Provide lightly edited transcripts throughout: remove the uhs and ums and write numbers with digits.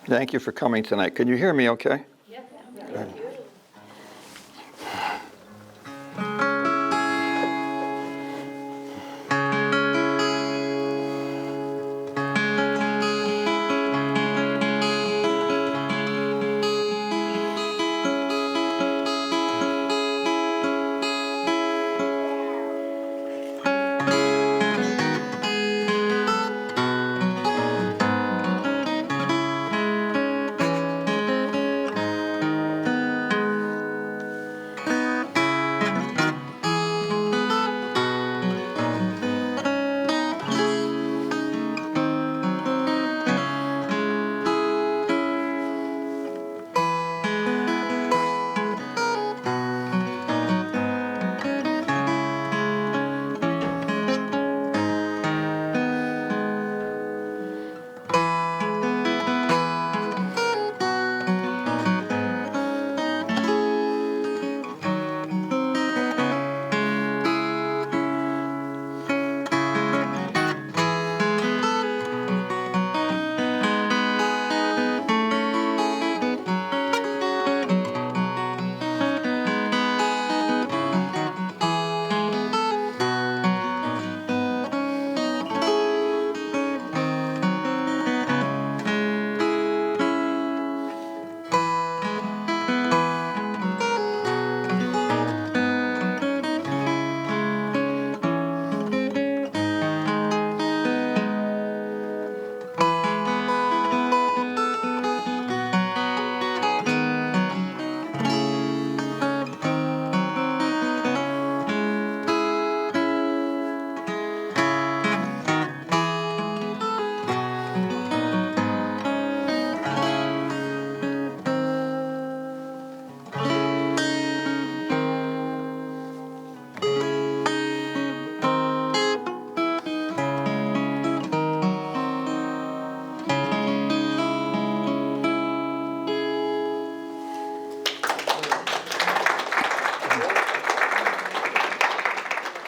Thank you for coming tonight. Can you hear me okay? Yes. Good.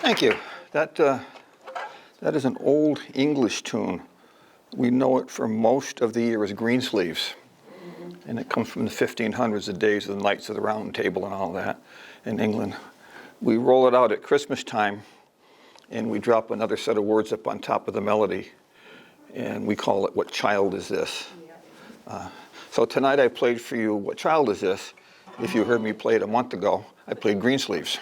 Thank you. That is an old English tune. We know it for most of the year as Greensleeves. And it comes from the 1500s, the days of the Knights of the Round Table and all that in England. We roll it out at Christmas time, and we drop another set of words up on top of the melody, and we call it What Child Is This? So tonight I played for you What Child Is This? If you heard me play it a month ago, I played Greensleeves.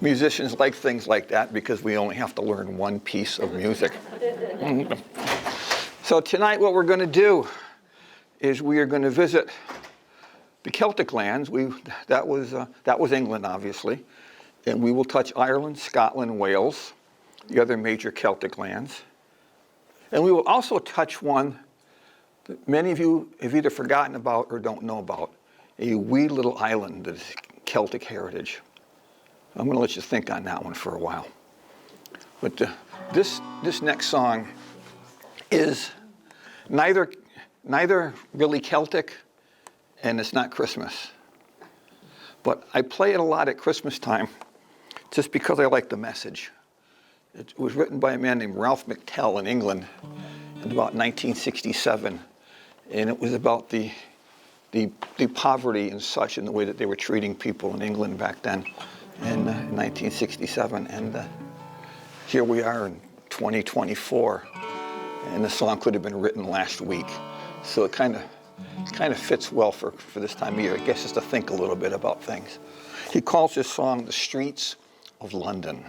Musicians like things like that because we only have to learn one piece of music. So tonight what we're going to do is we are going to visit the Celtic lands. That was England, obviously. And we will touch Ireland, Scotland, Wales, the other major Celtic lands. And we will also touch one that many of you have either forgotten about or don't know about, a wee little island that is Celtic heritage. I'm going to let you think on that one for a while. But this next song is neither really Celtic, and it's not Christmas. But I play it a lot at Christmas time just because I like the message. It was written by a man named Ralph McTell in England in about 1967, and it was about the poverty and such and the way that they were treating people in England back then. In 1967, and here we are in 2024, and the song could have been written last week, so it kind of fits well for this time of year. I guess just to think a little bit about things. He calls this song "The Streets of London."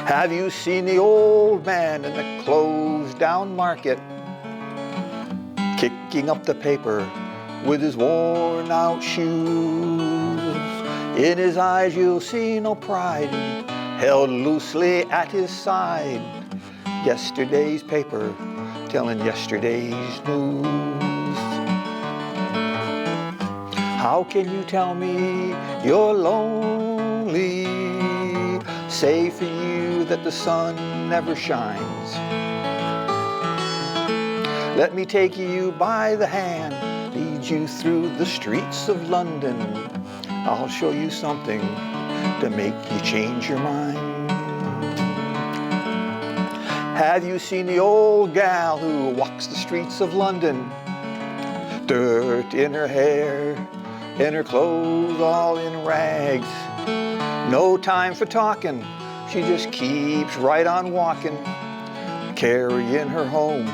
Have you seen the old man in the closed down market, kicking up the paper with his worn out shoes? In his eyes you'll see no pride, held loosely at his side. Yesterday's paper telling yesterday's news. How can you tell me you're lonely? Say for you that the sun never shines. Let me take you by the hand, lead you through the streets of London. I'll show you something to make you change your mind. Have you seen the old gal who walks the streets of London? Dirt in her hair, and her clothes all in rags. No time for talking, she just keeps right on walking, carrying her home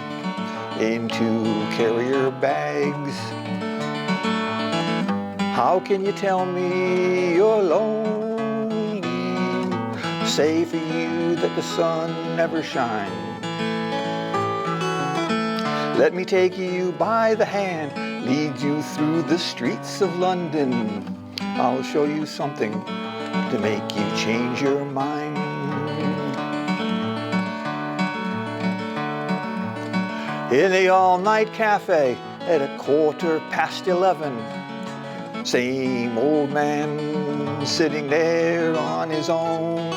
into carrier bags. How can you tell me you're lonely? Say for you that the sun never shines. Let me take you by the hand, lead you through the streets of London. I'll show you something to make you change your mind. In the all-night cafe at 11:15, same old man sitting there on his own,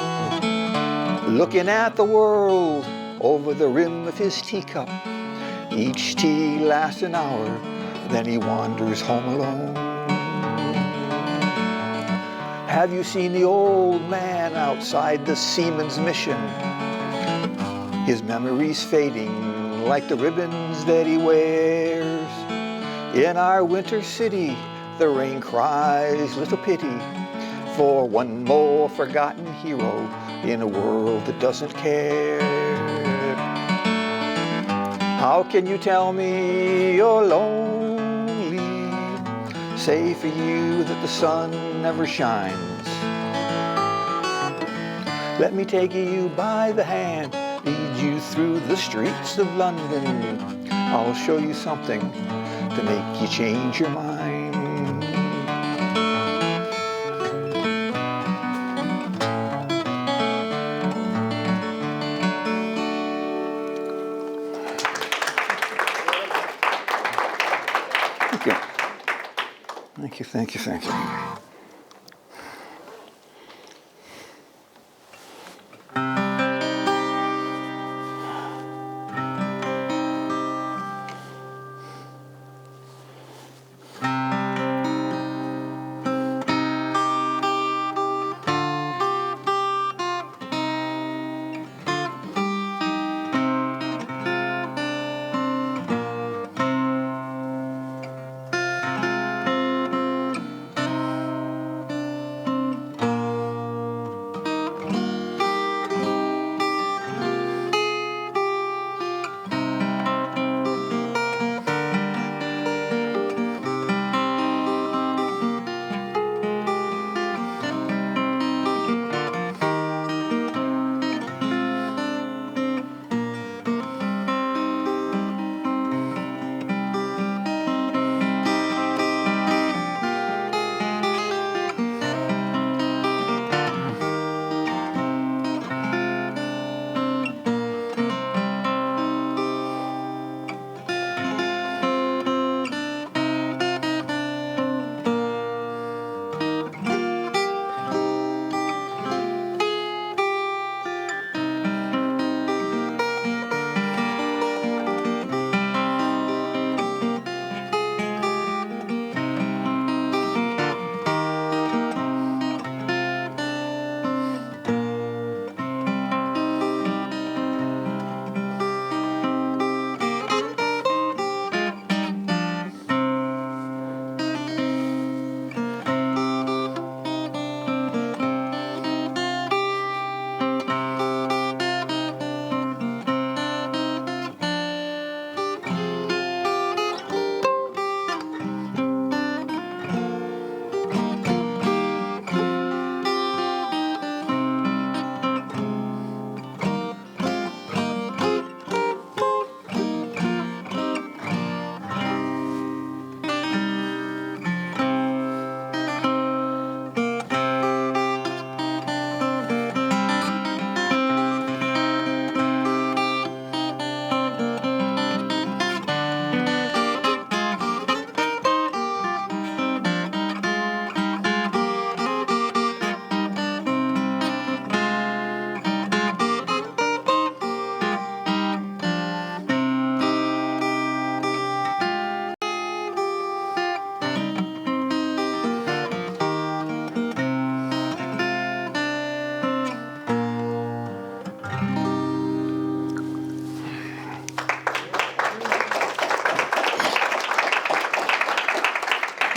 looking at the world over the rim of his teacup. Each tea lasts an hour, then he wanders home alone. Have you seen the old man outside the Seaman's Mission? His memory's fading like the ribbons that he wears. In our winter city, the rain cries little pity for one more forgotten hero in a world that doesn't care. How can you tell me you're lonely? Say for you that the sun never shines. Let me take you by the hand, lead you through the streets of London. I'll show you something to make you change your mind. Thank you. Thank you, thank you, thank you.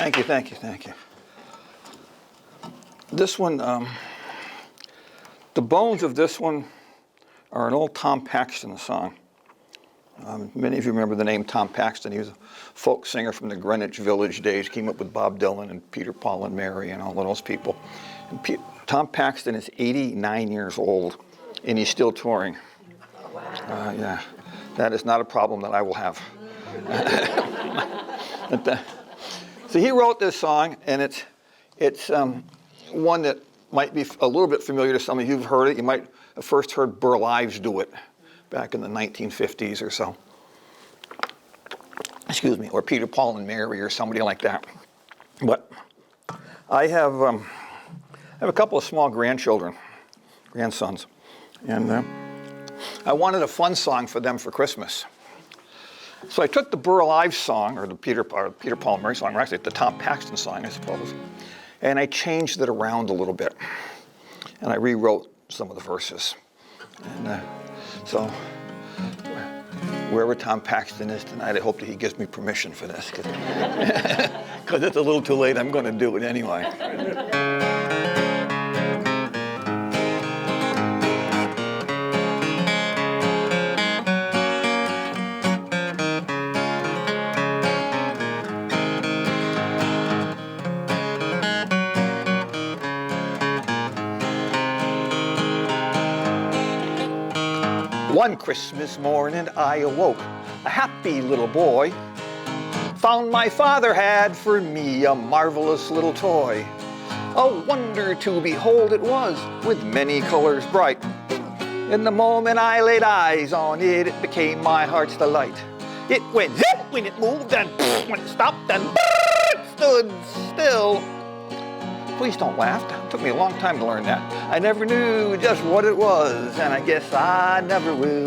Thank you, thank you, thank you. This one, the bones of this one are an old Tom Paxton song. Many of you remember the name Tom Paxton. He was a folk singer from the Greenwich Village days, came up with Bob Dylan and Peter, Paul, and Mary and all of those people. And Tom Paxton is 89 years old, and he's still touring. Yeah, that is not a problem that I will have. So he wrote this song, and it's one that might be a little bit familiar to some of you who've heard it. You might have first heard Burl Ives do it back in the 1950s or so. Excuse me, or Peter, Paul, and Mary, or somebody like that. But I have a couple of small grandsons, and I wanted a fun song for them for Christmas. So I took the Burl Ives song, or the Peter, Paul, and Mary song, or actually the Tom Paxton song, I suppose, and I changed it around a little bit, and I rewrote some of the verses. And so wherever Tom Paxton is tonight, I hope that he gives me permission for this, because it's a little too late. I'm going to do it anyway. One Christmas morning I awoke, a happy little boy. Found my father had for me a marvelous little toy. A wonder to behold it was, with many colors bright. In the moment I laid eyes on it, it became my heart's delight. It went zip when it moved, and when it stopped, and it stood still. Please don't laugh. It took me a long time to learn that. I never knew just what it was, and I guess I never will.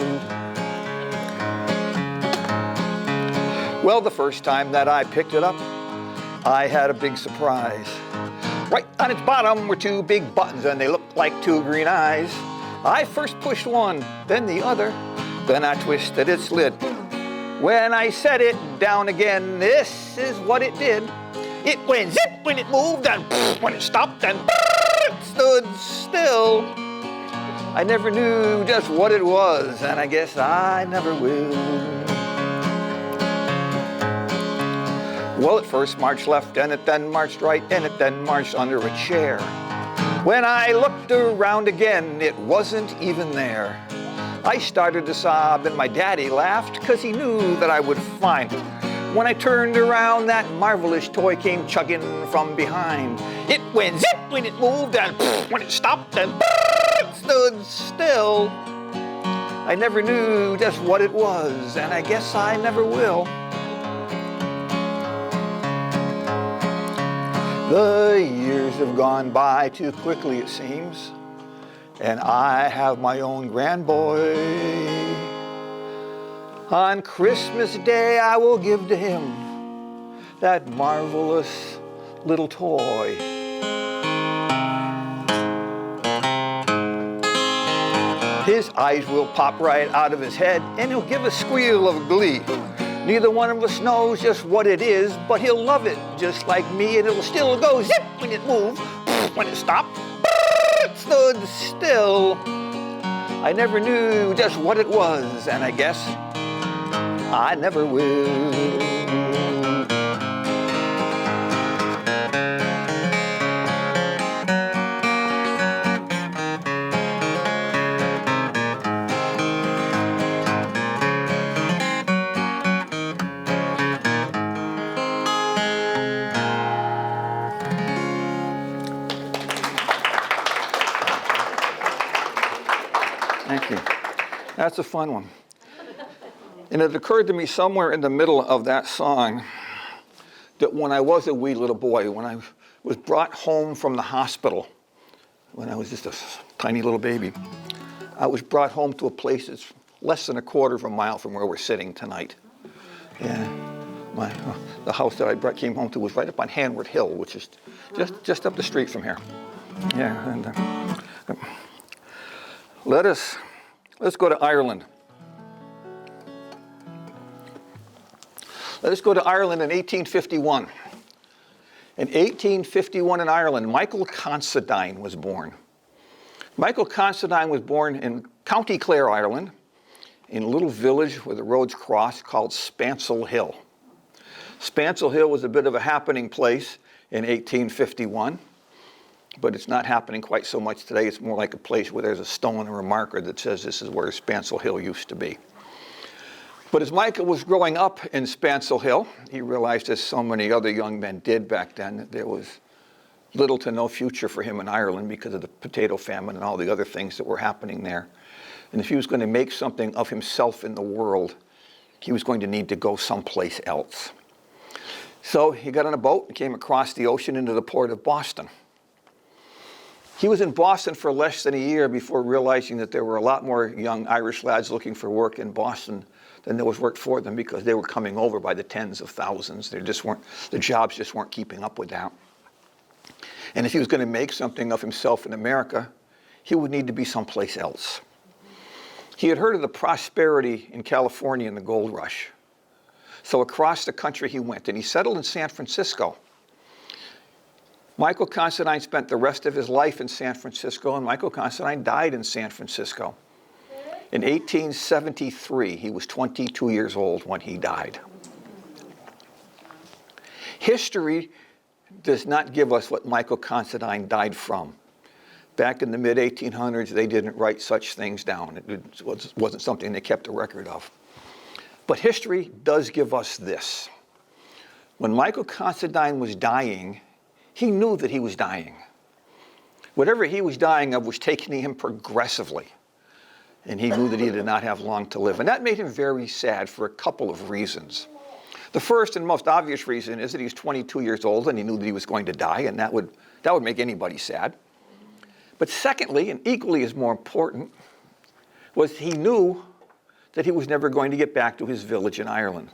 Well, the first time that I picked it up, I had a big surprise. Right on its bottom were two big buttons, and they looked like two green eyes. I first pushed one, then the other, then I twisted its lid. When I set it down again, this is what it did. It went zip when it moved, and when it stopped, and it stood still. I never knew just what it was, and I guess I never will. Well, it first marched left, and it then marched right, and it then marched under a chair. When I looked around again, it wasn't even there. I started to sob, and my daddy laughed, 'cause he knew that I would find it. When I turned around, that marvelous toy came chugging from behind. It went zip when it moved, and when it stopped, and it stood still. I never knew just what it was, and I guess I never will. The years have gone by too quickly, it seems, and I have my own grandboy. On Christmas Day I will give to him that marvelous little toy. His eyes will pop right out of his head, and he'll give a squeal of glee. Neither one of us knows just what it is, but he'll love it just like me, and it'll still go zip when it moved, when it stopped, it stood still. I never knew just what it was, and I guess I never will. Thank you. That's a fun one. And it occurred to me somewhere in the middle of that song that when I was a wee little boy, when I was brought home from the hospital, when I was just a tiny little baby, I was brought home to a place that's less than a quarter of a mile from where we're sitting tonight. Yeah, the house that I came home to was right up on Hanward Hill, which is just up the street from here. Yeah, and let's go to Ireland. Let us go to Ireland in 1851. In 1851 in Ireland, Michael Considine was born. Michael Considine was born in County Clare, Ireland, in a little village where the roads cross called Spansel Hill. Spansel Hill was a bit of a happening place in 1851, but it's not happening quite so much today. It's more like a place where there's a stone or a marker that says this is where Spansel Hill used to be. But as Michael was growing up in Spansel Hill, he realized, as so many other young men did back then, that there was little to no future for him in Ireland because of the potato famine and all the other things that were happening there. And if he was going to make something of himself in the world, he was going to need to go someplace else. So he got on a boat and came across the ocean into the port of Boston. He was in Boston for less than a year before realizing that there were a lot more young Irish lads looking for work in Boston than there was work for them, because they were coming over by the tens of thousands. The jobs just weren't keeping up with that. And if he was going to make something of himself in America, he would need to be someplace else. He had heard of the prosperity in California in the gold rush. So across the country he went, and he settled in San Francisco. Michael Considine spent the rest of his life in San Francisco, and Michael Considine died in San Francisco. In 1873, he was 22 years old when he died. History does not give us what Michael Considine died from. Back in the mid-1800s, they didn't write such things down. It wasn't something they kept a record of. But history does give us this. When Michael Considine was dying, he knew that he was dying. Whatever he was dying of was taking him progressively. And he knew that he did not have long to live. And that made him very sad for a couple of reasons. The first and most obvious reason is that he was 22 years old and he knew that he was going to die, and that would make anybody sad. But secondly, and equally as more important, was he knew that he was never going to get back to his village in Ireland.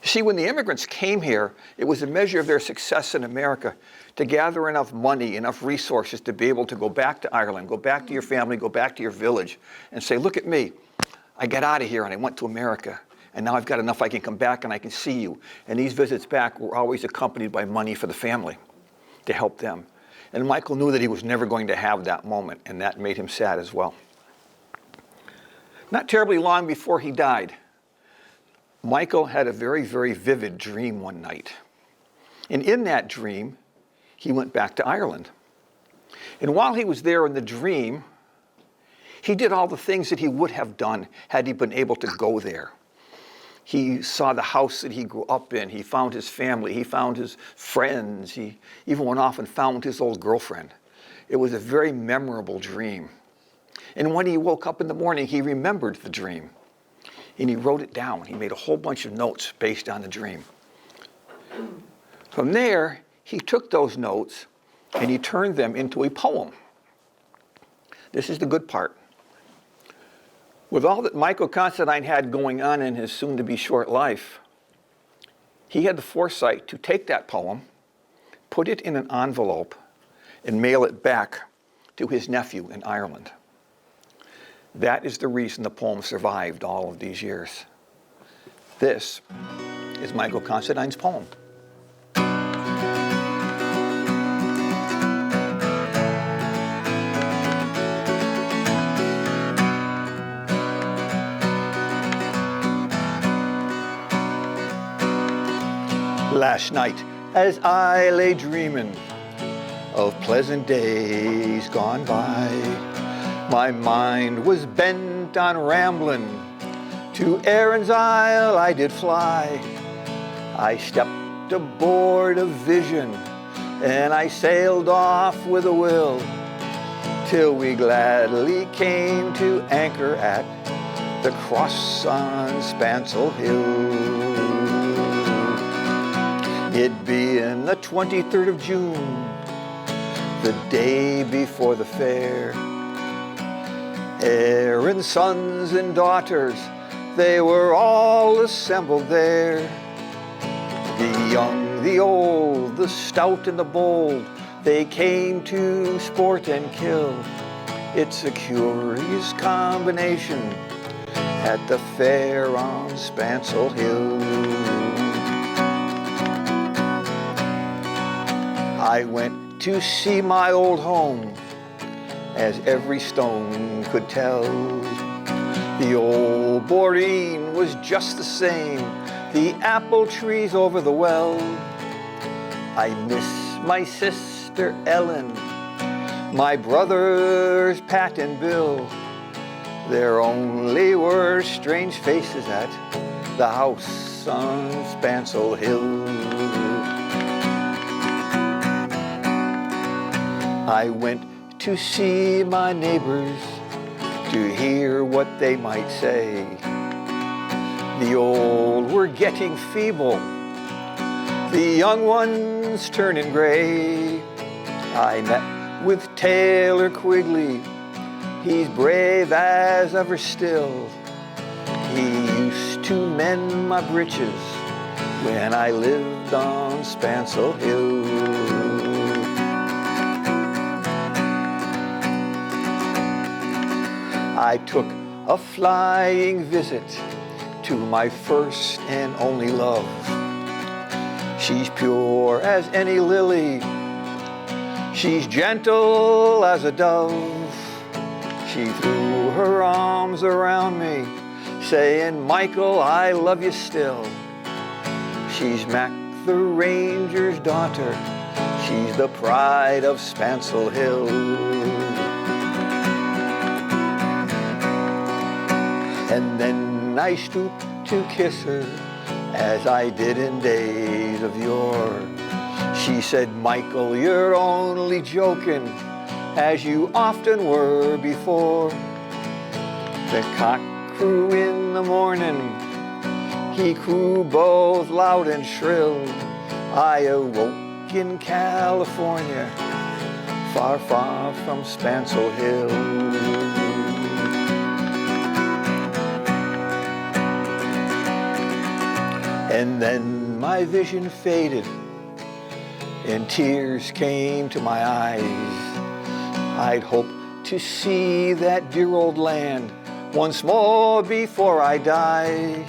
See, when the immigrants came here, it was a measure of their success in America to gather enough money, enough resources to be able to go back to Ireland, go back to your family, go back to your village, and say, look at me. I got out of here and I went to America, and now I've got enough I can come back and I can see you. And these visits back were always accompanied by money for the family to help them. And Michael knew that he was never going to have that moment, and that made him sad as well. Not terribly long before he died, Michael had a very, very vivid dream one night. And in that dream, he went back to Ireland. And while he was there in the dream, he did all the things that he would have done had he been able to go there. He saw the house that he grew up in. He found his family. He found his friends. He even went off and found his old girlfriend. It was a very memorable dream. And when he woke up in the morning, he remembered the dream. And he wrote it down. He made a whole bunch of notes based on the dream. From there, he took those notes and he turned them into a poem. This is the good part. With all that Michael Considine had going on in his soon-to-be short life, he had the foresight to take that poem, put it in an envelope, and mail it back to his nephew in Ireland. That is the reason the poem survived all of these years. This is Michael Considine's poem. Last night, as I lay dreaming of pleasant days gone by, my mind was bent on rambling. To Erin's Isle I did fly. I stepped aboard a vision, and I sailed off with a will, till we gladly came to anchor at the cross on Spansel Hill. It being the 23rd of June, the day before the fair, Erin's sons and daughters, they were all assembled there. The young, the old, the stout and the bold, they came to sport and kill. It's a curious combination at the fair on Spansel Hill. I went to see my old home, as every stone could tell. The old boreen was just the same, the apple trees over the well. I miss my sister Ellen, my brothers Pat and Bill. There only were strange faces at the house on Spansel Hill. I went to see my neighbors, to hear what they might say. The old were getting feeble, the young ones turning gray. I met with Taylor Quigley, he's brave as ever still. He used to mend my breeches when I lived on Spansel Hill. I took a flying visit to my first and only love. She's pure as any lily, she's gentle as a dove. She threw her arms around me, saying, Michael, I love you still. She's Mac the ranger's daughter, she's the pride of Spansel Hill. And then I stooped to kiss her, as I did in days of yore. She said, Michael, you're only joking, as you often were before. The cock crew in the morning, he crew both loud and shrill. I awoke in California, far, far from Spansel Hill. And then my vision faded, and tears came to my eyes. I'd hoped to see that dear old land once more before I die.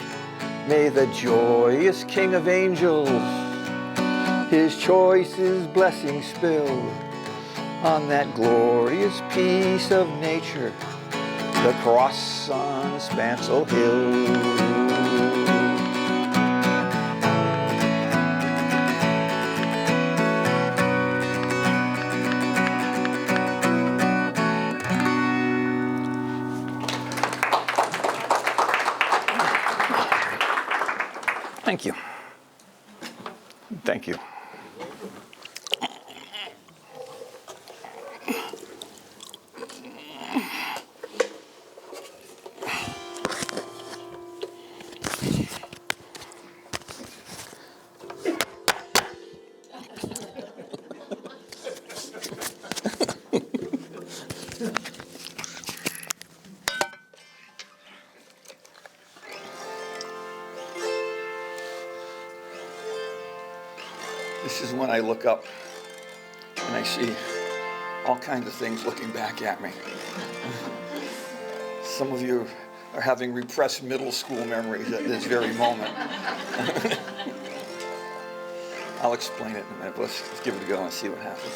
May the joyous King of Angels his choice's blessing spill on that glorious piece of nature, the cross on Spansel Hill. Thank you. Thank you. This is when I look up and I see all kinds of things looking back at me. Some of you are having repressed middle school memories at this very moment. I'll explain it in a minute. Let's give it a go and see what happens.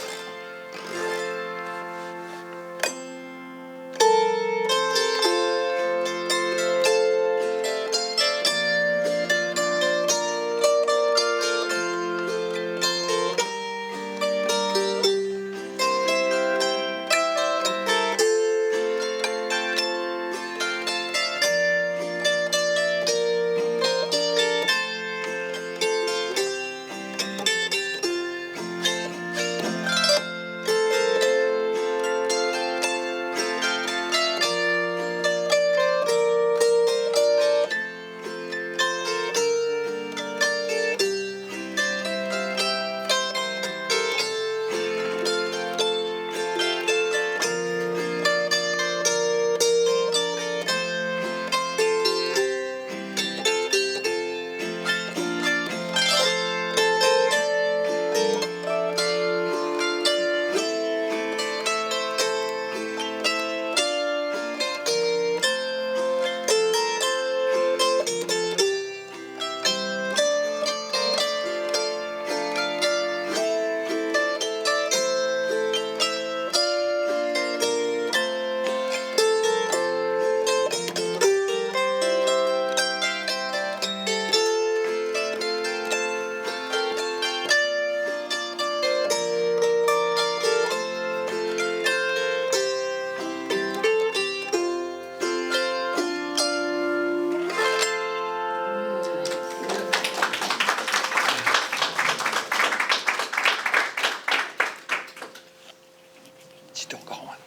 still going.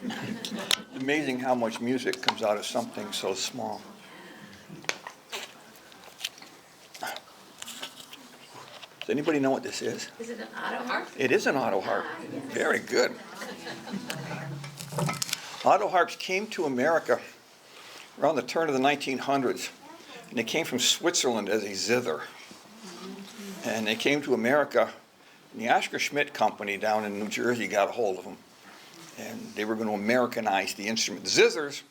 It's amazing how much music comes out of something so small. Does anybody know what this is? Is it an auto harp? It is an auto harp. Very good. Auto harps came to America around the turn of the 1900s, and they came from Switzerland as a zither. And they came to America, and the Oscar Schmidt Company down in New Jersey got a hold of them, and they were going to Americanize the instrument. The zithers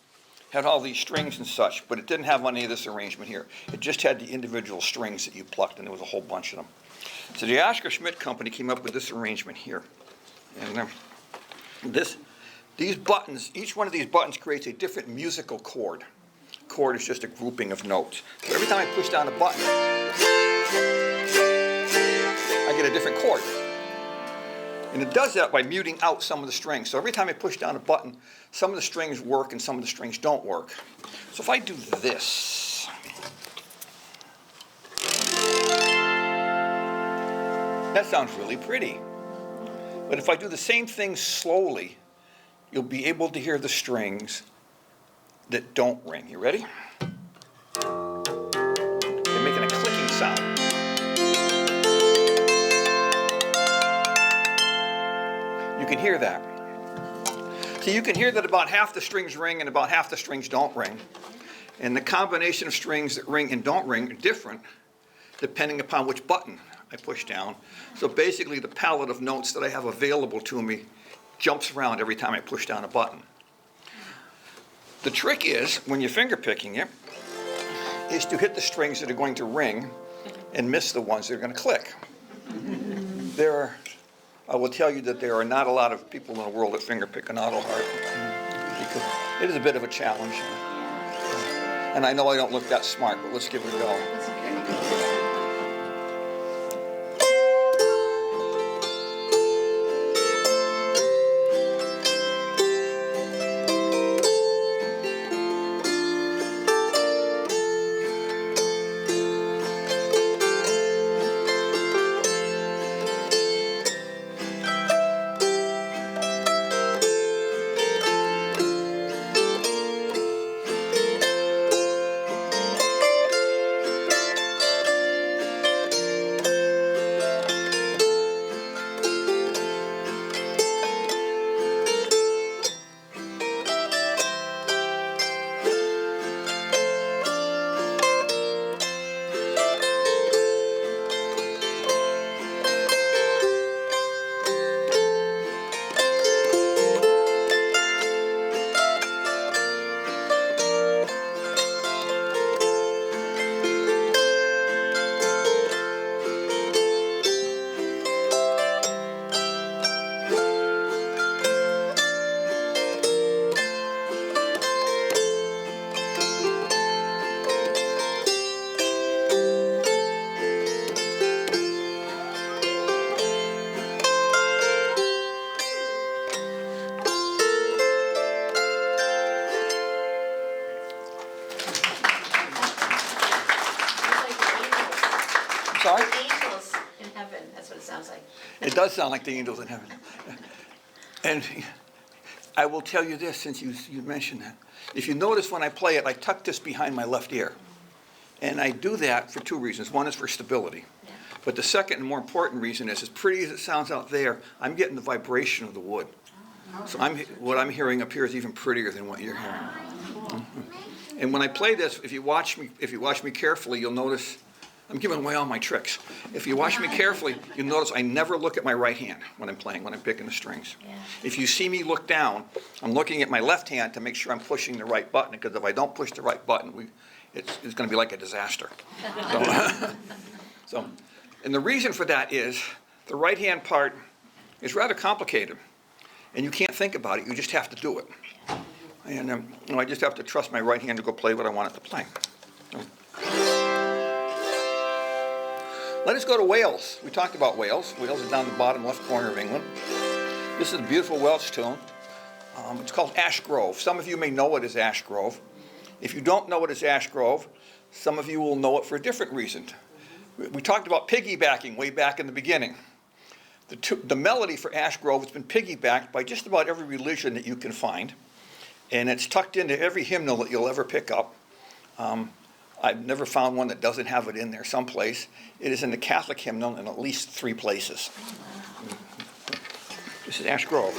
had all these strings and such, but it didn't have any of this arrangement here. It just had the individual strings that you plucked, and there was a whole bunch of them. So the Oscar Schmidt Company came up with this arrangement here. And these buttons, each one of these buttons creates a different musical chord. Chord is just a grouping of notes. So every time I push down a button, I get a different chord. And it does that by muting out some of the strings. So every time I push down a button, some of the strings work and some of the strings don't work. So if I do this, that sounds really pretty. But if I do the same thing slowly, you'll be able to hear the strings that don't ring. You ready? They're making a clicking sound. You can hear that. So you can hear that about half the strings ring and about half the strings don't ring. And the combination of strings that ring and don't ring are different depending upon which button I push down. So basically the palette of notes that I have available to me jumps around every time I push down a button. The trick is, when you're finger picking it, is to hit the strings that are going to ring and miss the ones that are going to click. I will tell you that there are not a lot of people in the world that finger pick an auto harp, because it is a bit of a challenge. And I know I don't look that smart, but let's give it a go. Sorry? The angels in heaven, that's what it sounds like. It does sound like the angels in heaven. And I will tell you this, since you mentioned that. If you notice when I play it, I tuck this behind my left ear. And I do that for two reasons. One is for stability. Yeah. But the second and more important reason is, as pretty as it sounds out there, I'm getting the vibration of the wood. So what I'm hearing up here is even prettier than what you're hearing. And when I play this, if you watch me carefully, you'll notice I'm giving away all my tricks. If you watch me carefully, you'll notice I never look at my right hand when I'm playing, when I'm picking the strings. Yeah. If you see me look down, I'm looking at my left hand to make sure I'm pushing the right button, because if I don't push the right button, it's going to be like a disaster. And the reason for that is the right hand part is rather complicated, and you can't think about it. You just have to do it. And I just have to trust my right hand to go play what I want it to play. Let us go to Wales. We talked about Wales. Wales is down the bottom left corner of England. This is a beautiful Welsh tune. It's called Ash Grove. Some of you may know it as Ash Grove. If you don't know it as Ash Grove, some of you will know it for a different reason. We talked about piggybacking way back in the beginning. The melody for Ash Grove has been piggybacked by just about every religion that you can find, and it's tucked into every hymnal that you'll ever pick up. I've never found one that doesn't have it in there someplace. It is in the Catholic hymnal in at least 3 places. This is Ash Grove.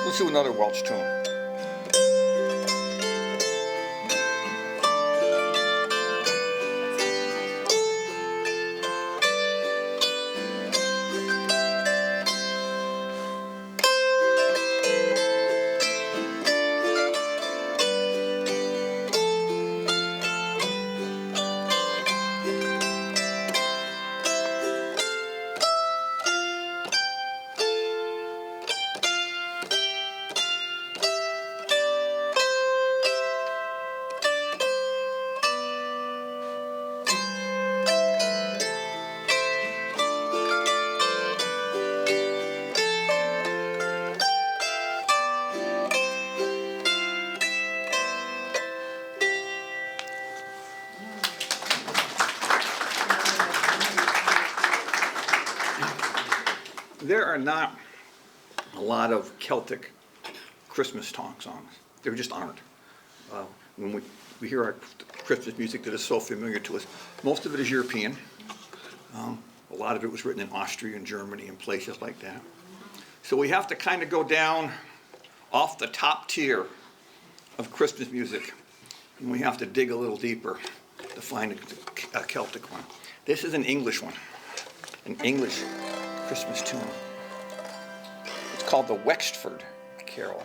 Let's do another Welsh tune. There are not a lot of Celtic Christmas songs. There just aren't. When we hear our Christmas music that is so familiar to us, most of it is European. A lot of it was written in Austria and Germany and places like that. So we have to kind of go down off the top tier of Christmas music, and we have to dig a little deeper to find a Celtic one. This is an English one, an English Christmas tune. It's called the Wexford Carol.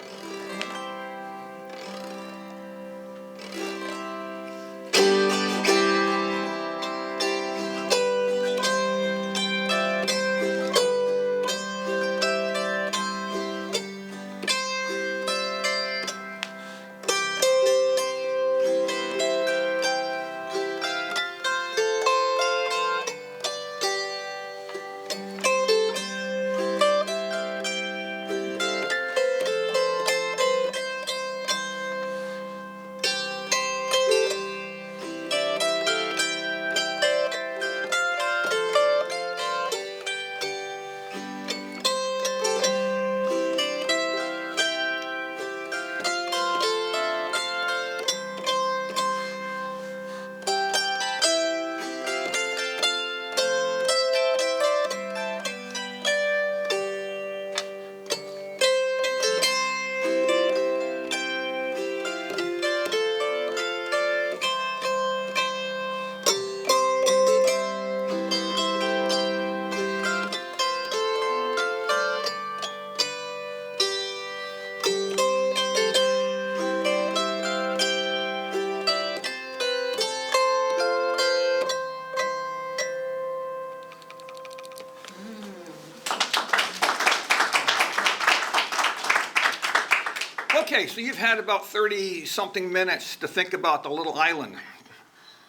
Okay, so you've had about 30-something minutes to think about the little island.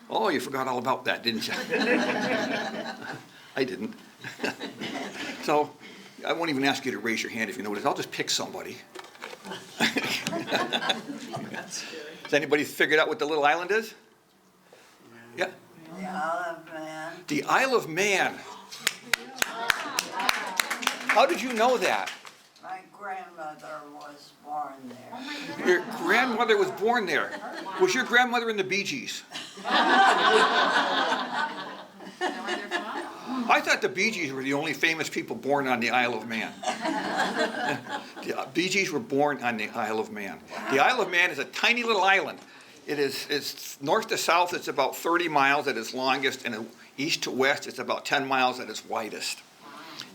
Oh, you forgot all about that, didn't you? I didn't. So I won't even ask you to raise your hand if you know what it is. I'll just pick somebody. Has anybody figured out what the little island is? Yeah? The Isle of Man. The Isle of Man. How did you know that? My grandmother was born there. Your grandmother was born there. Was your grandmother in the Bee Gees? I thought the Bee Gees were the only famous people born on the Isle of Man. The Bee Gees were born on the Isle of Man. The Isle of Man is a tiny little island. It's north to south, it's about 30 miles at its longest, and east to west, it's about 10 miles at its widest.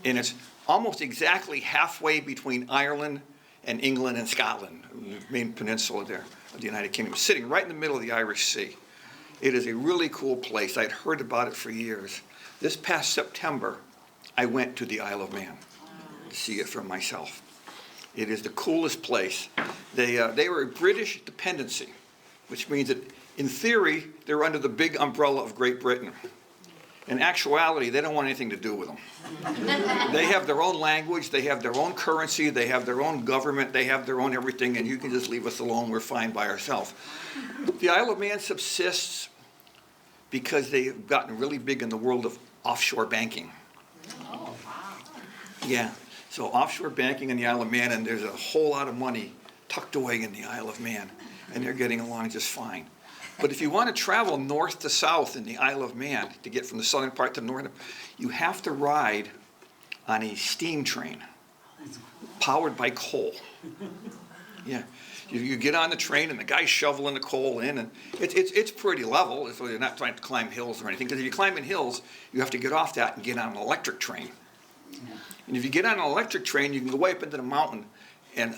And it's almost exactly halfway between Ireland and England and Scotland, the main peninsula there of the United Kingdom, sitting right in the middle of the Irish Sea. It is a really cool place. I'd heard about it for years. This past September, I went to the Isle of Man to see it for myself. It is the coolest place. They were a British dependency, which means that in theory, they're under the big umbrella of Great Britain. In actuality, they don't want anything to do with them. They have their own language, they have their own currency, they have their own government, they have their own everything, and you can just leave us alone, we're fine by ourselves. The Isle of Man subsists because they've gotten really big in the world of offshore banking. Oh, wow. Yeah, so offshore banking in the Isle of Man, and there's a whole lot of money tucked away in the Isle of Man, and they're getting along just fine. But if you want to travel north to south in the Isle of Man, to get from the southern part to the northern, you have to ride on a steam train powered by coal. Yeah, you get on the train and the guy's shoveling the coal in, and it's pretty level, so you're not trying to climb hills or anything, because if you climb in hills, you have to get off that and get on an electric train. And if you get on an electric train, you can go way up into the mountain, and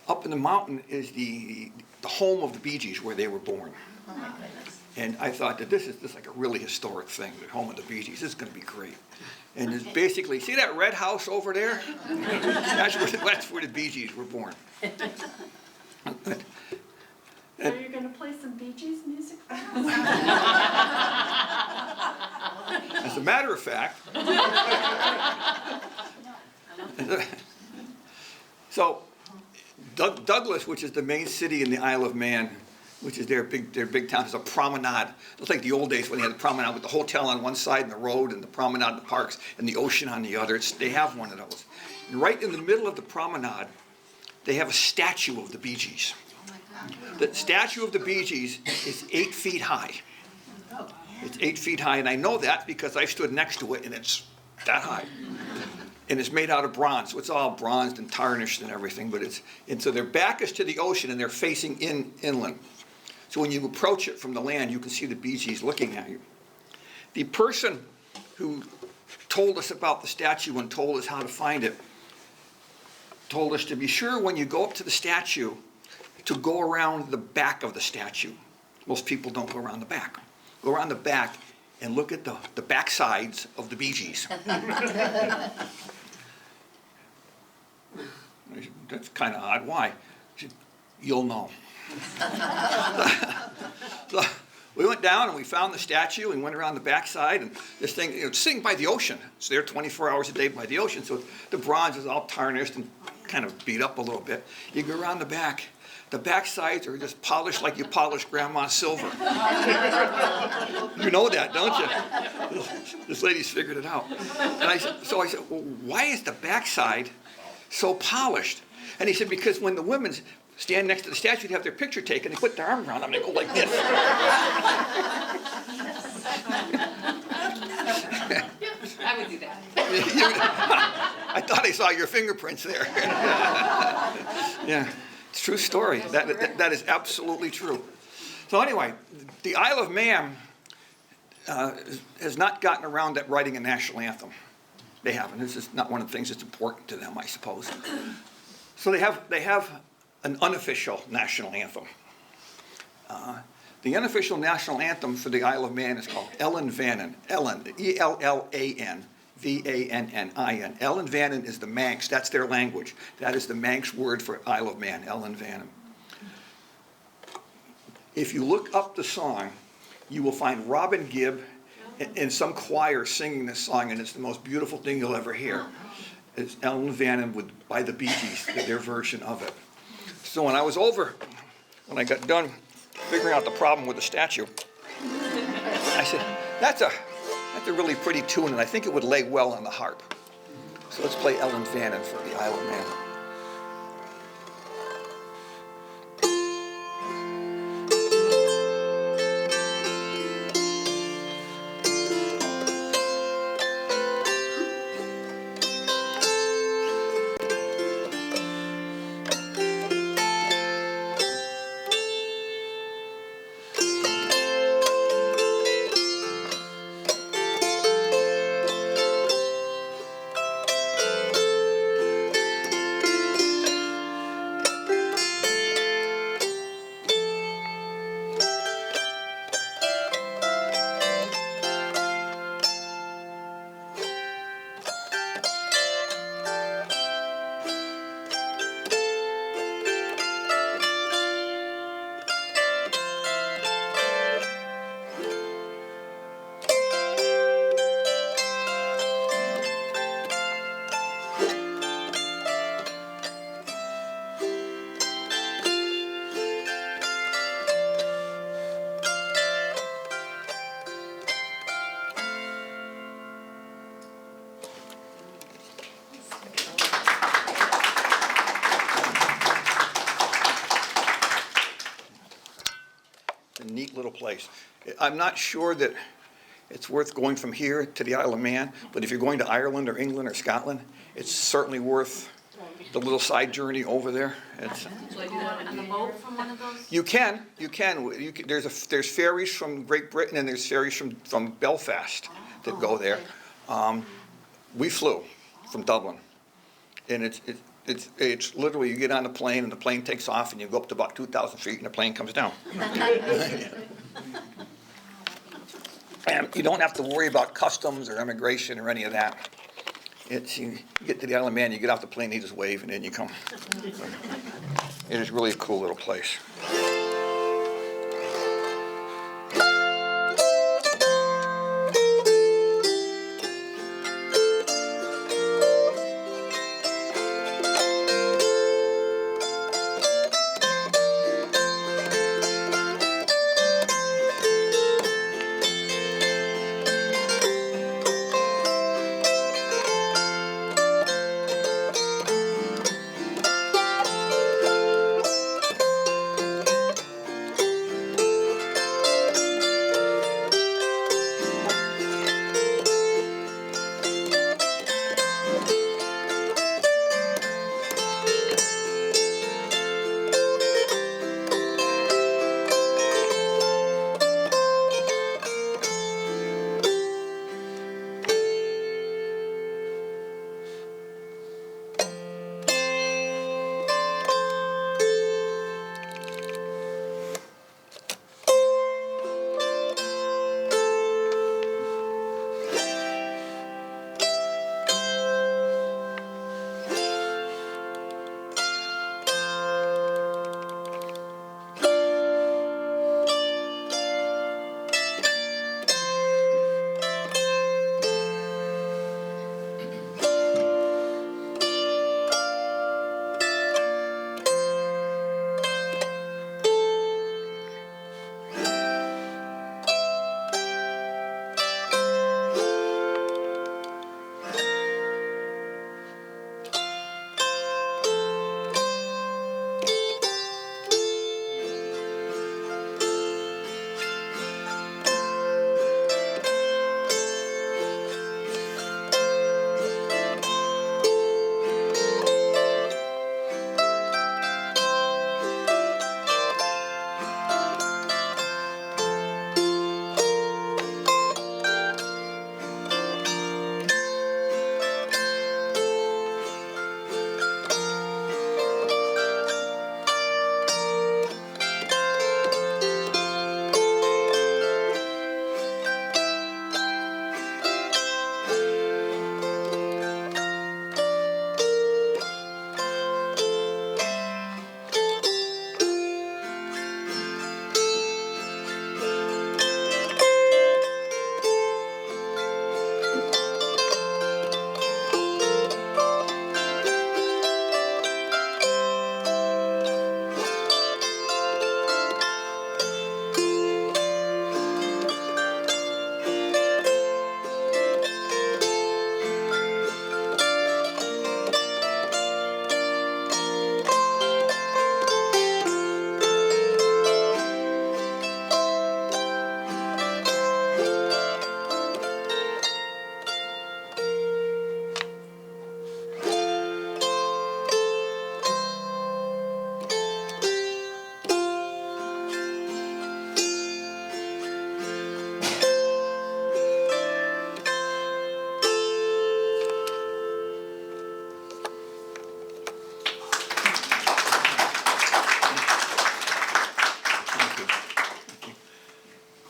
up in the mountain is the home of the Bee Gees, where they were born. Oh, my goodness. And I thought that this is like a really historic thing, the home of the Bee Gees. This is going to be great. And it's basically, see that red house over there? That's where the Bee Gees were born. Are you going to play some Bee Gees music for us? As a matter of fact, so Douglas, which is the main city in the Isle of Man, which is their big town, is a promenade. It's like the old days when they had the promenade with the hotel on one side and the road and the promenade, the parks, and the ocean on the other. They have one of those. And right in the middle of the promenade, they have a statue of the Bee Gees. The statue of the Bee Gees is 8 feet high. It's 8 feet high, and I know that because I stood next to it, and it's that high. And it's made out of bronze, so it's all bronzed and tarnished and everything. And so their back is to the ocean, and they're facing inland. So when you approach it from the land, you can see the Bee Gees looking at you. The person who told us about the statue and told us how to find it told us to be sure when you go up to the statue to go around the back of the statue. Most people don't go around the back. Go around the back and look at the back sides of the Bee Gees. That's kind of odd. Why? She said, you'll know. So we went down and we found the statue and went around the backside, and this thing, it's sitting by the ocean. It's there 24 hours a day by the ocean, so the bronze is all tarnished and kind of beat up a little bit. You go around the back. The back sides are just polished like you polish grandma's silver. You know that, don't you? This lady's figured it out. And I said, well, why is the backside so polished? And he said, because when the women stand next to the statue to have their picture taken, they put their arm around them and they go like this. I would do that. I thought I saw your fingerprints there. Yeah, it's a true story. That is absolutely true. So anyway, the Isle of Man has not gotten around at writing a national anthem. They haven't. This is not one of the things that's important to them, I suppose. So they have an unofficial national anthem. The unofficial national anthem for the Isle of Man is called Ellen Vannin. Ellen, E-L-L-A-N, V-A-N-N-I-N. Ellen Vannin is the Manx. That's their language. That is the Manx word for Isle of Man, Ellen Vannin. If you look up the song, you will find Robin Gibb and some choir singing this song, and it's the most beautiful thing you'll ever hear. It's Ellen Vannin by the Bee Gees, their version of it. So when I got done figuring out the problem with the statue, I said, that's a really pretty tune, and I think it would lay well on the harp. So let's play Ellen Vannin for the Isle of Man. neat little place. I'm not sure that it's worth going from here to the Isle of Man, but if you're going to Ireland or England or Scotland, it's certainly worth the little side journey over there. It's, So I do that on the boat from one of those? you can. There's ferries from Great Britain and there's ferries from Belfast that go there. We flew from Dublin, and it's literally, you get on the plane and the plane takes off and you go up to about 2,000 feet and the plane comes down. And you don't have to worry about customs or immigration or any of that. You get to the Isle of Man, you get off the plane, you just wave, and then you come. It is really a cool little place.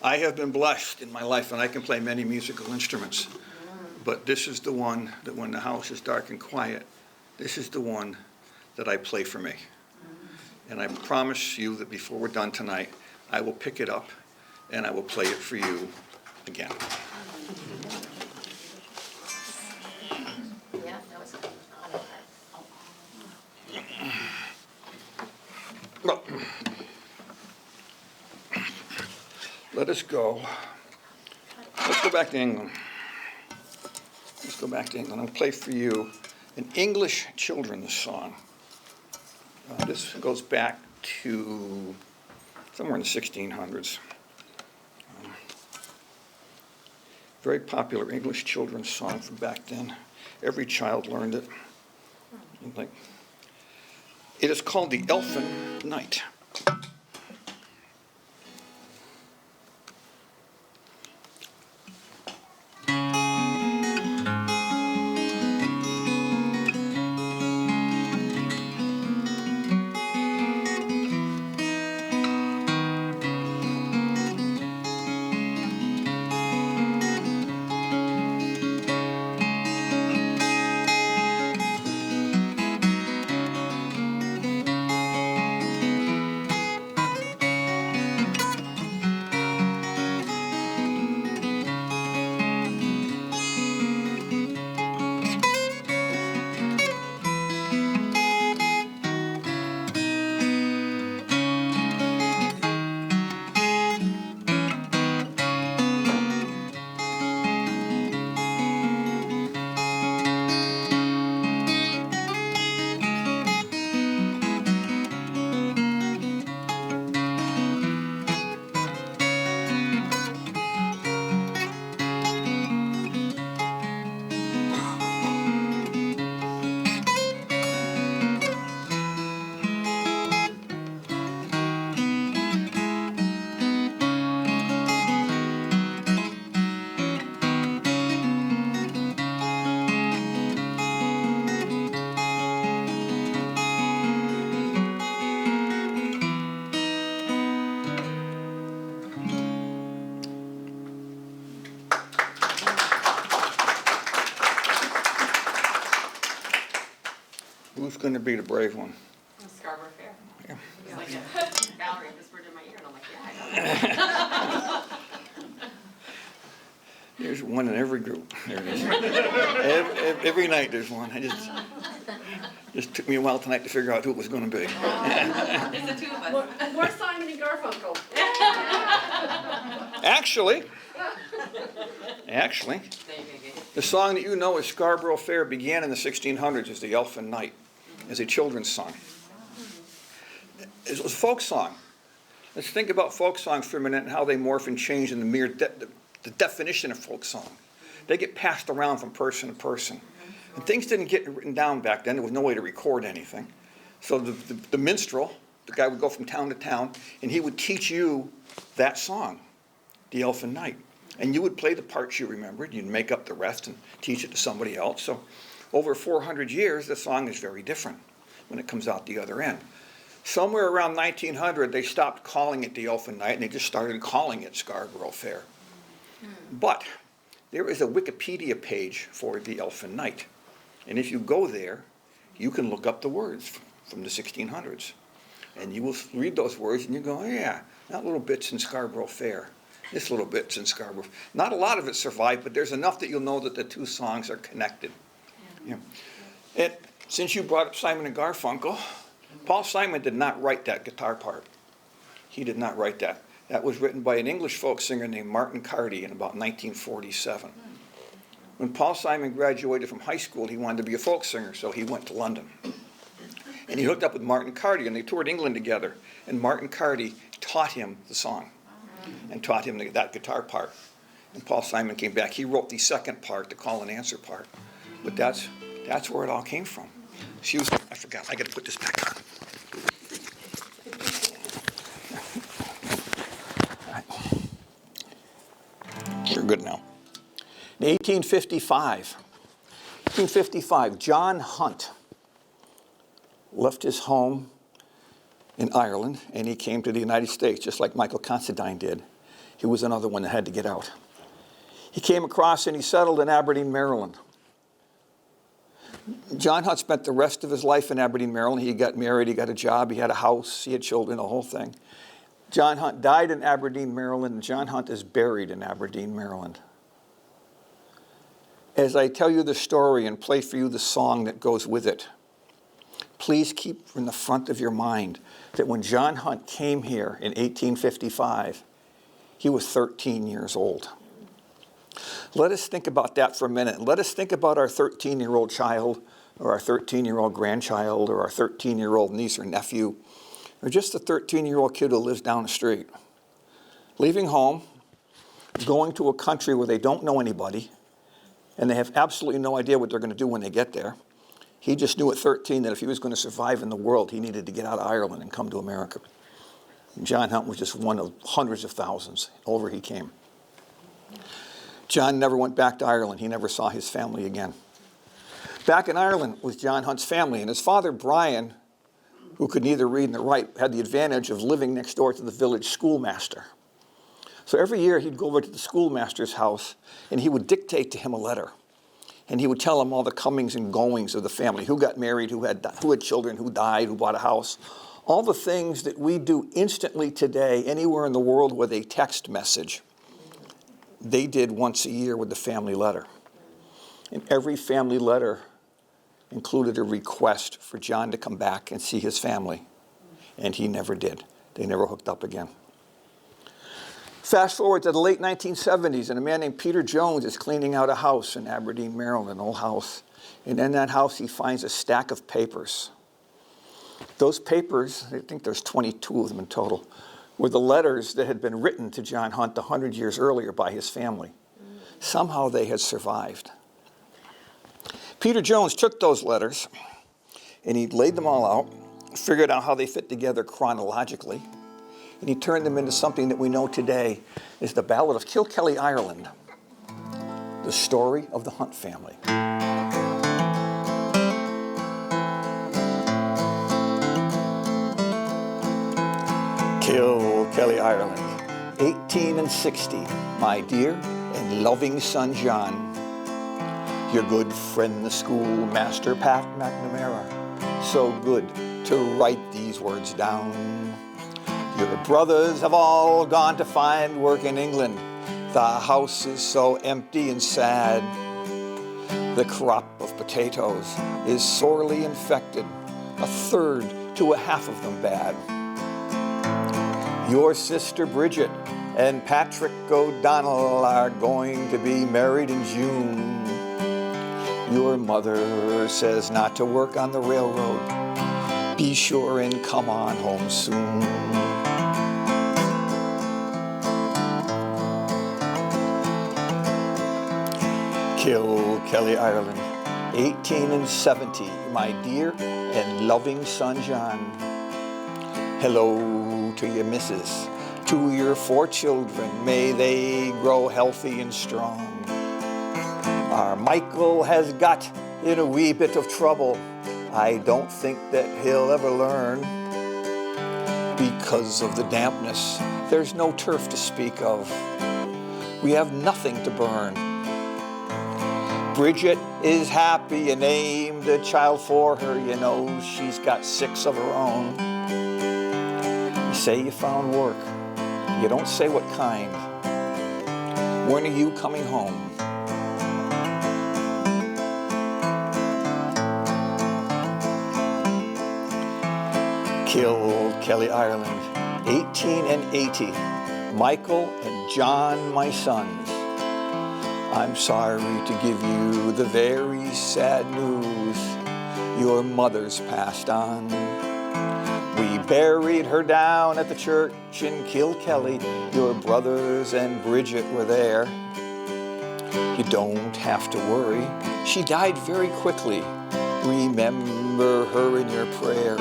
I have been blessed in my life, and I can play many musical instruments, but this is the one that when the house is dark and quiet, this is the one that I play for me. And I promise you that before we're done tonight, I will pick it up and I will play it for you again. Yeah, that was good. Well, let us go. Let's go back to England. Let's go back to England. I'll play for you an English children's song. This goes back to somewhere in the 1600s. Very popular English children's song from back then. Every child learned it. It is called the Elfin Knight. Who's going to be the brave one? Scarborough Fair. Yeah. It's like Valerie whispered in my ear, and I'm like, yeah, I know. There's one in every group. There it is. Every night there's one. Just took me a while tonight to figure out who it was going to be. It's the two of us. More Simon and Garfunkel. Actually, There you go. the song that you know as Scarborough Fair began in the 1600s as the Elfin Knight, as a children's song. It was a folk song. Let's think about folk songs for a minute and how they morph and change in the definition of folk song. They get passed around from person to person. And things didn't get written down back then. There was no way to record anything. So the minstrel, the guy would go from town to town, and he would teach you that song, the Elfin Knight. And you would play the parts you remembered. You'd make up the rest and teach it to somebody else. So over 400 years, the song is very different when it comes out the other end. Somewhere around 1900, they stopped calling it the Elfin Knight, and they just started calling it Scarborough Fair. But there is a Wikipedia page for the Elfin Knight. And if you go there, you can look up the words from the 1600s. And you will read those words, and you go, oh, yeah, that little bit's in Scarborough Fair. This little bit's in Scarborough. Not a lot of it survived, but there's enough that you'll know that the two songs are connected. Yeah. And since you brought up Simon and Garfunkel, Paul Simon did not write that guitar part. He did not write that. That was written by an English folk singer named Martin Carty in about 1947. When Paul Simon graduated from high school, he wanted to be a folk singer, so he went to London. And he hooked up with Martin Carty, and they toured England together. And Martin Carty taught him the song and taught him that guitar part. And Paul Simon came back. He wrote the second part, the call and answer part. But that's where it all came from. I forgot. I got to put this back on. We're good now. In 1855, John Hunt left his home in Ireland, and he came to the United States, just like Michael Considine did. He was another one that had to get out. He came across and he settled in Aberdeen, Maryland. John Hunt spent the rest of his life in Aberdeen, Maryland. He got married, he got a job, he had a house, he had children, the whole thing. John Hunt died in Aberdeen, Maryland, and John Hunt is buried in Aberdeen, Maryland. As I tell you the story and play for you the song that goes with it, please keep in the front of your mind that when John Hunt came here in 1855, he was 13 years old. Let us think about that for a minute. Let us think about our 13-year-old child or our 13-year-old grandchild or our 13-year-old niece or nephew or just a 13-year-old kid who lives down the street. Leaving home, going to a country where they don't know anybody, and they have absolutely no idea what they're going to do when they get there. He just knew at 13 that if he was going to survive in the world, he needed to get out of Ireland and come to America. And John Hunt was just one of hundreds of thousands. Over he came. John never went back to Ireland. He never saw his family again. Back in Ireland was John Hunt's family, and his father, Brian, who could neither read nor write, had the advantage of living next door to the village schoolmaster. So every year he'd go over to the schoolmaster's house, and he would dictate to him a letter. And he would tell him all the comings and goings of the family, who got married, who had children, who died, who bought a house. All the things that we do instantly today, anywhere in the world with a text message, they did once a year with the family letter. And every family letter included a request for John to come back and see his family. And he never did. They never hooked up again. Fast forward to the late 1970s, and a man named Peter Jones is cleaning out a house in Aberdeen, Maryland, an old house. And in that house, he finds a stack of papers. Those papers, I think there's 22 of them in total, were the letters that had been written to John Hunt 100 years earlier by his family. Somehow they had survived. Peter Jones took those letters, and he laid them all out, figured out how they fit together chronologically, and he turned them into something that we know today is the Ballad of Kilkelly, Ireland, the story of the Hunt family. Kilkelly, Ireland, 1860, my dear and loving son John, your good friend the schoolmaster Pat McNamara, so good to write these words down. Your brothers have all gone to find work in England. The house is so empty and sad. The crop of potatoes is sorely infected, a third to a half of them bad. Your sister Bridget and Patrick O'Donnell are going to be married in June. Your mother says not to work on the railroad. Be sure and come on home soon. Kilkelly, Ireland, 1870, my dear and loving son John. Hello to your missus, to your 4 children, may they grow healthy and strong. Our Michael has got in a wee bit of trouble. I don't think that he'll ever learn. Because of the dampness, there's no turf to speak of. We have nothing to burn. Bridget is happy and named a child for her. You know, she's got 6 of her own. You say you found work. You don't say what kind. When are you coming home? Kilkelly, Ireland, 1880. Michael and John, my sons. I'm sorry to give you the very sad news. Your mother's passed on. We buried her down at the church in Kilkelly. Your brothers and Bridget were there. You don't have to worry. She died very quickly. Remember her in your prayers.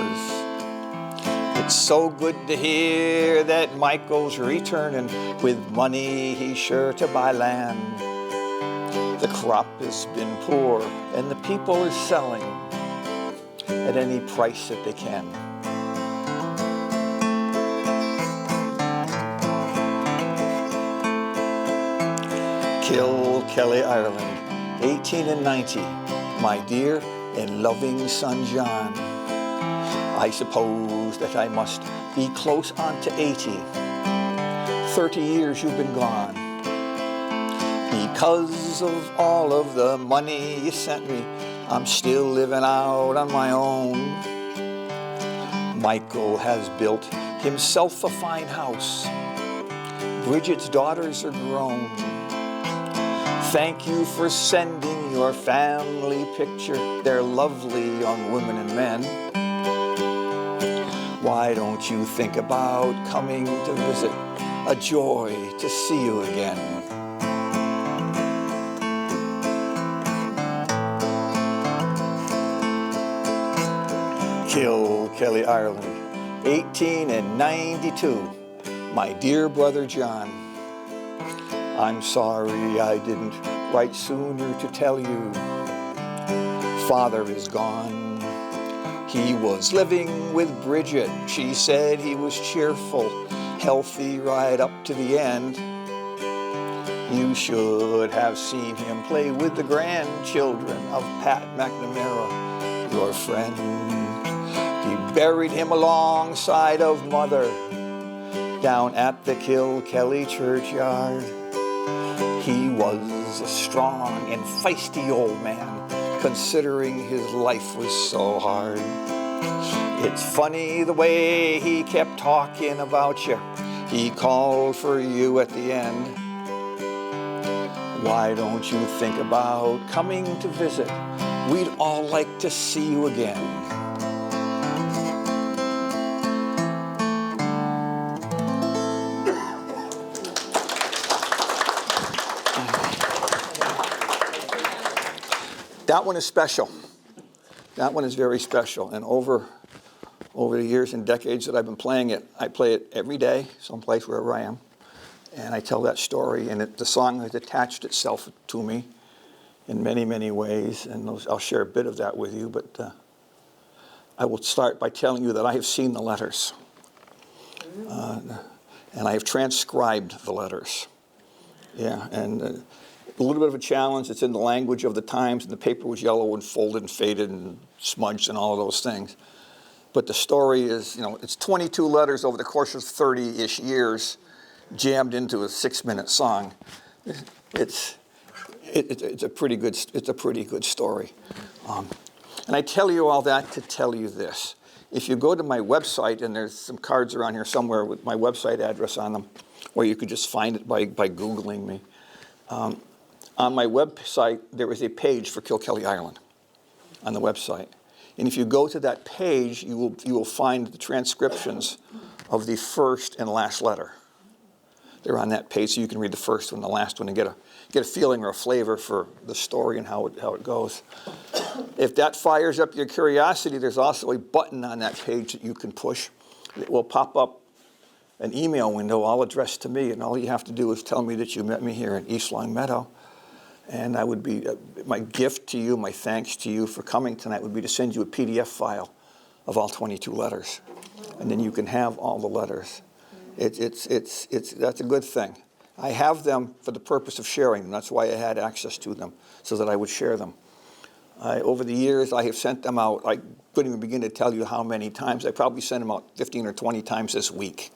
It's so good to hear that Michael's returning. With money he's sure to buy land. The crop has been poor and the people are selling at any price that they can. Kilkelly, Ireland, 1890, my dear and loving son John. I suppose that I must be close on to 80. 30 years you've been gone. Because of all of the money you sent me, I'm still living out on my own. Michael has built himself a fine house. Bridget's daughters are grown. Thank you for sending your family picture. They're lovely young women and men. Why don't you think about coming to visit? A joy to see you again. Kilkelly, Ireland, 1892. My dear brother John, I'm sorry I didn't write sooner to tell you. Father is gone. He was living with Bridget. She said he was cheerful, healthy right up to the end. You should have seen him play with the grandchildren of Pat McNamara, your friend. He buried him alongside of Mother down at the Kilkelly churchyard. He was a strong and feisty old man, considering his life was so hard. It's funny the way he kept talking about you. He called for you at the end. Why don't you think about coming to visit? We'd all like to see you again. That one is special. That one is very special. And over the years and decades that I've been playing it, I play it every day, someplace wherever I am. And I tell that story, and the song has attached itself to me in many, many ways. And I'll share a bit of that with you, but I will start by telling you that I have seen the letters. And I have transcribed the letters. Yeah, and a little bit of a challenge. It's in the language of the times, and the paper was yellow and folded and faded and smudged and all of those things. But the story is, it's 22 letters over the course of 30-ish years, jammed into a 6-minute song. It's a pretty good story. And I tell you all that to tell you this. If you go to my website, and there's some cards around here somewhere with my website address on them, or you could just find it by Googling me. On my website, there is a page for Kilkelly, Ireland on the website. And if you go to that page, you will find the transcriptions of the first and last letter. They're on that page, so you can read the first one, the last one, and get a feeling or a flavor for the story and how it goes. If that fires up your curiosity, there's also a button on that page that you can push. It will pop up an email window all addressed to me, and all you have to do is tell me that you met me here in East Long Meadow. And I would be, my gift to you, my thanks to you for coming tonight would be to send you a PDF file of all 22 letters. And then you can have all the letters. That's a good thing. I have them for the purpose of sharing them. That's why I had access to them, so that I would share them. Over the years, I have sent them out. I couldn't even begin to tell you how many times. I probably sent them out 15 or 20 times this week.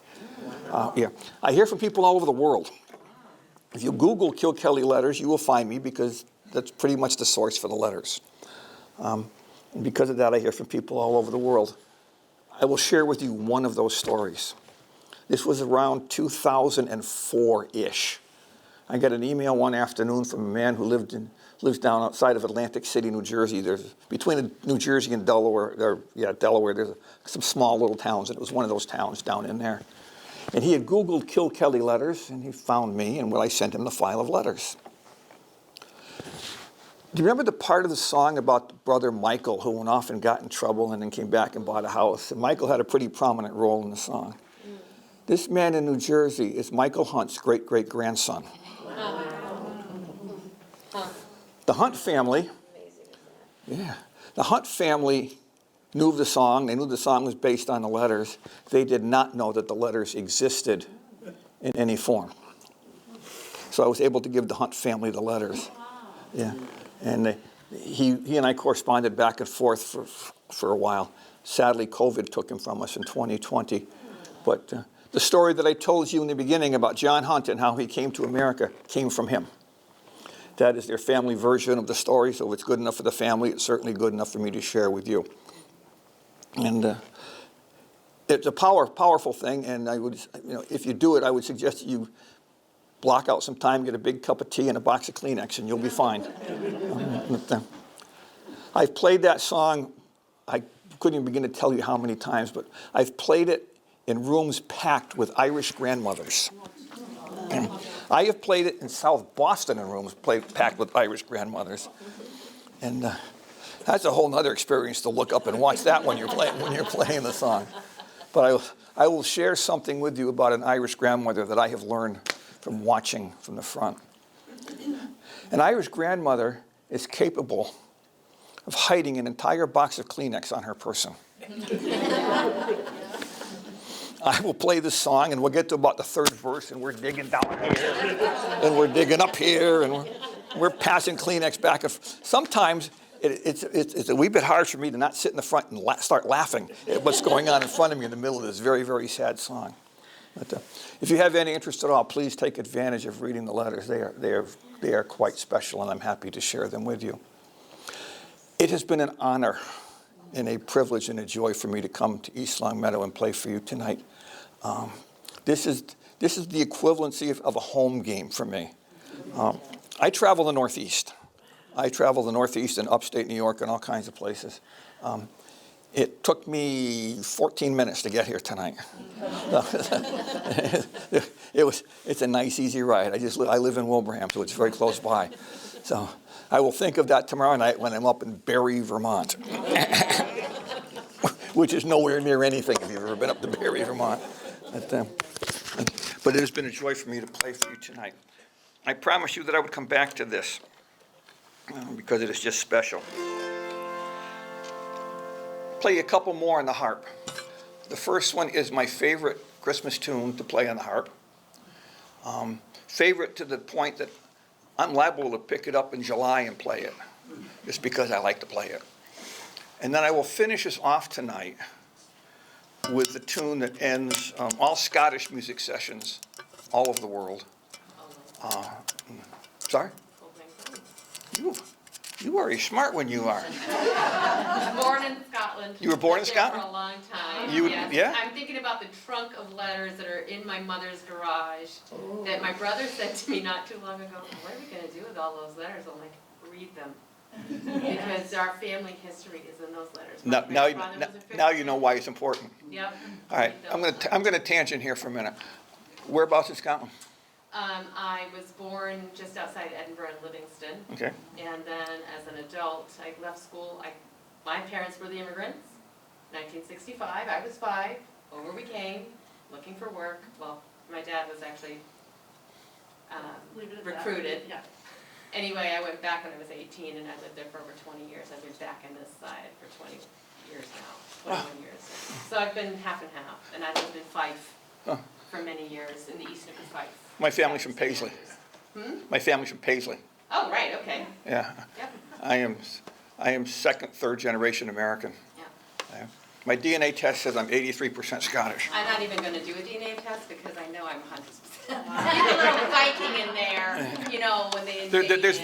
Yeah. I hear from people all over the world. If you Google Kilkelly letters, you will find me, because that's pretty much the source for the letters. And because of that, I hear from people all over the world. I will share with you one of those stories. This was around 2004-ish. I got an email one afternoon from a man who lives down outside of Atlantic City, New Jersey. There's between New Jersey and Delaware. Delaware. There's some small little towns, and it was one of those towns down in there. And he had Googled Kilkelly letters, and he found me, and I sent him the file of letters. Do you remember the part of the song about brother Michael, who went off and got in trouble and then came back and bought a house? And Michael had a pretty prominent role in the song. This man in New Jersey is Michael Hunt's great-great-grandson. The Hunt family, the Hunt family knew of the song. They knew the song was based on the letters. They did not know that the letters existed in any form. So I was able to give the Hunt family the letters. Yeah, and he and I corresponded back and forth for a while. Sadly, COVID took him from us in 2020. But the story that I told you in the beginning about John Hunt and how he came to America came from him. That is their family version of the story, so if it's good enough for the family, it's certainly good enough for me to share with you. And it's a powerful thing, and I would, if you do it, I would suggest that you block out some time, get a big cup of tea and a box of Kleenex, and you'll be fine. I've played that song, I couldn't even begin to tell you how many times, but I've played it in rooms packed with Irish grandmothers. I have played it in South Boston in rooms packed with Irish grandmothers. And that's a whole other experience to look up and watch that when you're playing the song. But I will share something with you about an Irish grandmother that I have learned from watching from the front. An Irish grandmother is capable of hiding an entire box of Kleenex on her person. I will play this song, and we'll get to about the third verse, and we're digging down here, and we're digging up here, and we're passing Kleenex back. Sometimes it's a wee bit hard for me to not sit in the front and start laughing at what's going on in front of me in the middle of this very, very sad song. But if you have any interest at all, please take advantage of reading the letters. They are quite special, and I'm happy to share them with you. It has been an honor and a privilege and a joy for me to come to East Long Meadow and play for you tonight. This is the equivalency of a home game for me. I travel the Northeast. I travel the Northeast and upstate New York and all kinds of places. It took me 14 minutes to get here tonight. It's a nice, easy ride. I live in Wilbraham, so it's very close by. So I will think of that tomorrow night when I'm up in Barry, Vermont, which is nowhere near anything if you've ever been up to Barry, Vermont. But it has been a joy for me to play for you tonight. I promised you that I would come back to this because it is just special. Play a couple more on the harp. The first one is my favorite Christmas tune to play on the harp. Favorite to the point that I'm liable to pick it up in July and play it, just because I like to play it. And then I will finish us off tonight with the tune that ends all Scottish music sessions all over the world. Sorry? You are smart when you are. I was born in Scotland. You were born in Lived there Scotland? For a long time. Yes. Yeah. I'm thinking about the trunk of letters that are in my mother's garage that my brother said to me not too long ago. What are we going to do with all those letters? I'm like, read them. Because our family history is in those letters. Now you know why it's important. Yep. All right, I'm going to tangent here for a minute. Whereabouts in Scotland? I was born just outside Edinburgh in Livingston. Okay. And then as an adult, I left school. My parents were the immigrants. 1965, I was 5. Over we came, looking for work. Well, my dad was actually recruited. Yeah. Anyway, I went back when I was 18, and I lived there for over 20 years. I've been back on this side for 20 years now, 21 years. So I've been half and half, and I lived in Fife for many years, in the east of Fife. My family's from Paisley. My family's from Paisley. Oh, right, okay. Yeah. Yep. I am second, third generation American. Yeah. My DNA test says I'm 83% Scottish. I'm not even going to do a DNA test because I know I'm 100%. There's a little Viking in there, you know, when they invaded. There's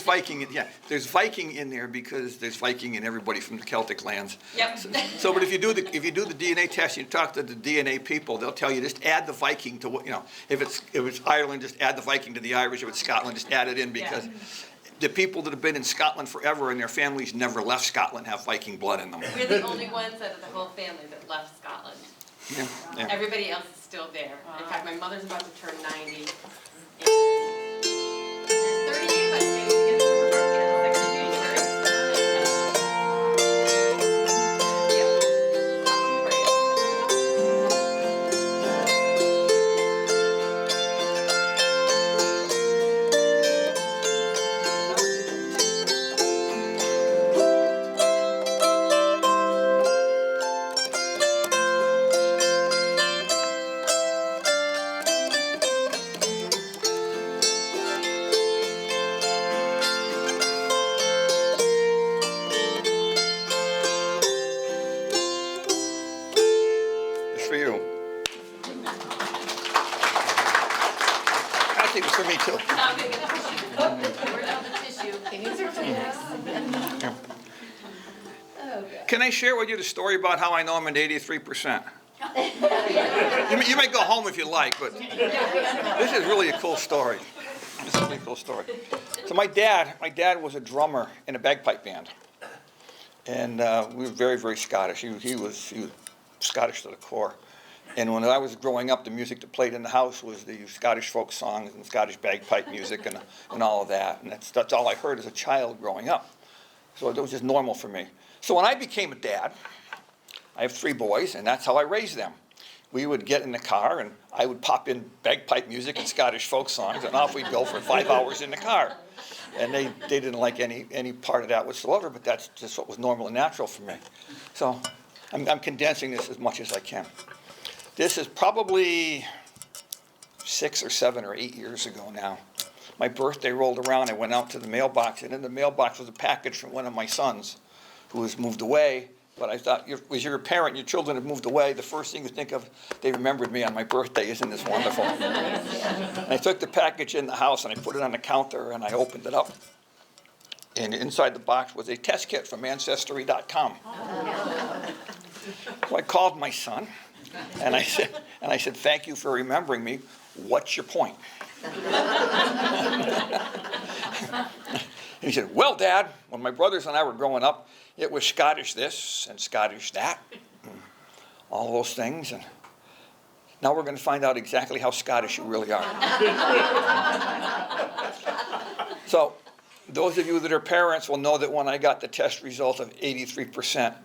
Viking, there's Viking in there because there's Viking in everybody from the Celtic lands. Yep. So, but if you do the DNA test, you talk to the DNA people, they'll tell you just add the Viking to what, you know, if it's Ireland, just add the Viking to the Irish. If it's Scotland, just add it in because the people that have been in Scotland forever and their families never left Scotland have Viking blood in them. We're the only ones out of the whole family that left Scotland. Yeah. Everybody else is still there. In fact, my mother's about to turn 90. 38, but maybe we can do her birthday on the 2nd of January. It's for you. I think it's for me too. Now we get the tissue. Where's all the tissue? He needs her Kleenex. Can I share with you the story about how I know I'm at 83%? You may go home if you like, but this is really a cool story. This is a really cool story. So my dad was a drummer in a bagpipe band. And we were very, very Scottish. He was Scottish to the core. And when I was growing up, the music that played in the house was the Scottish folk songs and Scottish bagpipe music and all of that. And that's all I heard as a child growing up. So it was just normal for me. So when I became a dad, I have 3 boys, and that's how I raised them. We would get in the car, and I would pop in bagpipe music and Scottish folk songs, and off we'd go for 5 hours in the car. And they didn't like any part of that whatsoever, but that's just what was normal and natural for me. So I'm condensing this as much as I can. This is probably 6 or 7 or 8 years ago now. My birthday rolled around, I went out to the mailbox, and in the mailbox was a package from one of my sons who has moved away. But I thought, as you're a parent, your children have moved away, the first thing you think of, they remembered me on my birthday, isn't this wonderful? And I took the package in the house and I put it on the counter and I opened it up. And inside the box was a test kit from Ancestry.com. So I called my son and I said, thank you for remembering me. What's your point? And he said, well, Dad, when my brothers and I were growing up, it was Scottish this and Scottish that, and all those things. And now we're going to find out exactly how Scottish you really are. So those of you that are parents will know that when I got the test result of 83%,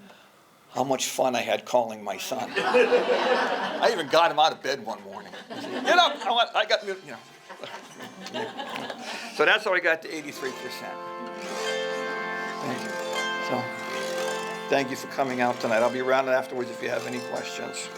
how much fun I had calling my son. I even got him out of bed one morning. I said, get up, I got, you know. So that's how I got to 83%. Thank you. So, thank you for coming out tonight. I'll be around afterwards if you have any questions.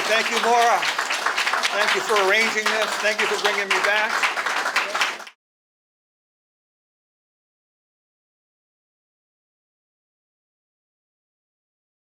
Thank you, Maura. Thank you for arranging this. Thank you for bringing me back.